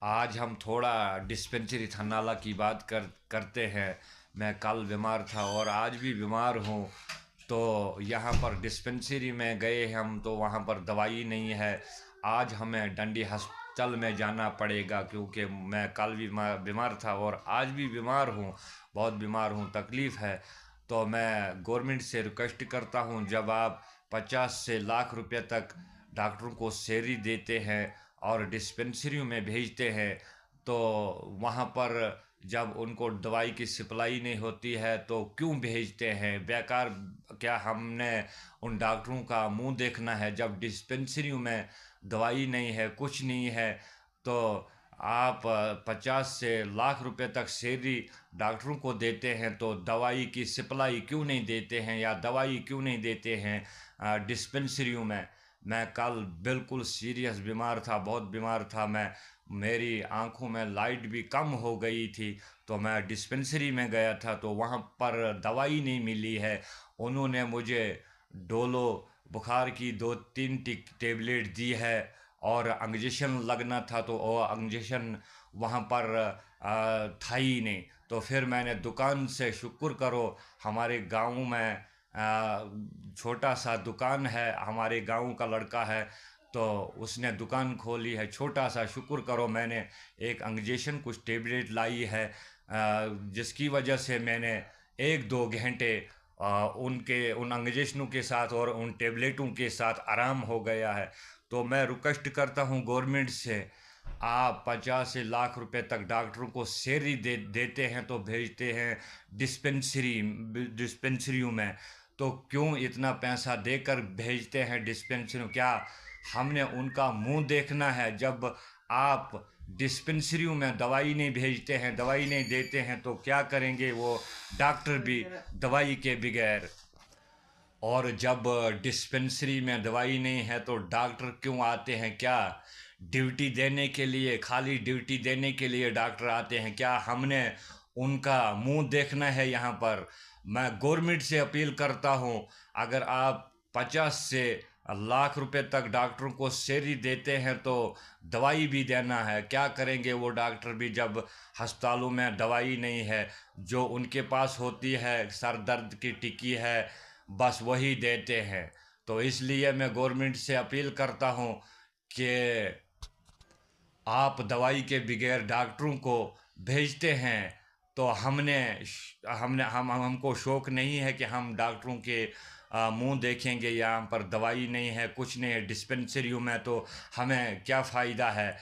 आज हम थोड़ा डिस्पेंसरी थन्नाला की बात करते हैं। मैं कल बीमार था और आज भी बीमार हूँ। तो यहाँ पर डिस्पेंसरी में गए हम तो वहाँ पर दवाई नहीं है। आज हमें डंडी हस्पताल में जाना पड़ेगा क्योंकि मैं कल भी बीमार था और आज भी बीमार हूँ। बहुत बीमार हूँ, तकलीफ़ है। तो मैं गवर्नमेंट से रिक्वेस्ट करता हूँ, जब आप 50 से लाख रुपए तक डॉक्टरों को सैलरी देते हैं और डिस्पेंसरियों में भेजते हैं, तो वहाँ पर जब उनको दवाई की सप्लाई नहीं होती है तो क्यों भेजते हैं बेकार? क्या हमने उन डॉक्टरों का मुंह देखना है? जब डिस्पेंसरियों में दवाई नहीं है, कुछ नहीं है, तो आप 50 से लाख रुपए तक सैलरी डॉक्टरों को देते हैं, तो दवाई की सप्लाई क्यों नहीं देते हैं या दवाई क्यों नहीं देते हैं डिस्पेंसरियों में? मैं कल बिल्कुल सीरियस बीमार था, बहुत बीमार था मैं। मेरी आंखों में लाइट भी कम हो गई थी। तो मैं डिस्पेंसरी में गया था तो वहाँ पर दवाई नहीं मिली है। उन्होंने मुझे डोलो बुखार की 2-3 टेबलेट दी है और इंजेक्शन लगना था तो वो इंजेक्शन वहाँ पर था ही नहीं। तो फिर मैंने दुकान से, शुक्र करो हमारे गांव में छोटा सा दुकान है, हमारे गांव का लड़का है, तो उसने दुकान खोली है छोटा सा। शुक्र करो मैंने एक इंजेक्शन, कुछ टेबलेट लाई है, जिसकी वजह से मैंने 1-2 घंटे उनके उन इंजेक्शनों के साथ और उन टेबलेटों के साथ आराम हो गया है। तो मैं रिक्वेस्ट करता हूँ गवर्नमेंट से, आप 50 से लाख रुपए तक डॉक्टरों को सैलरी देते हैं तो भेजते हैं डिस्पेंसरियों में, तो क्यों इतना पैसा देकर भेजते हैं डिस्पेंसरियों? क्या हमने उनका मुंह देखना है? जब आप डिस्पेंसरियों में दवाई नहीं भेजते हैं, दवाई नहीं देते हैं, तो क्या करेंगे वो डॉक्टर भी दवाई के बगैर? और जब डिस्पेंसरी में दवाई नहीं है तो डॉक्टर क्यों आते हैं? क्या ड्यूटी देने के लिए, खाली ड्यूटी देने के लिए डॉक्टर आते हैं? क्या हमने उनका मुंह देखना है यहाँ पर? मैं गवर्नमेंट से अपील करता हूँ, अगर आप 50 से लाख रुपए तक डॉक्टरों को सैलरी देते हैं तो दवाई भी देना है। क्या करेंगे वो डॉक्टर भी जब अस्पतालों में दवाई नहीं है? जो उनके पास होती है सर दर्द की टिक्की है, बस वही देते हैं। तो इसलिए मैं गवर्नमेंट से अपील करता हूँ कि आप दवाई के बगैर डॉक्टरों को भेजते हैं, तो हमने हमने हम हमको शौक नहीं है कि हम डॉक्टरों के मुंह देखेंगे। यहाँ पर दवाई नहीं है, कुछ नहीं है डिस्पेंसरियों में, तो हमें क्या फ़ायदा है?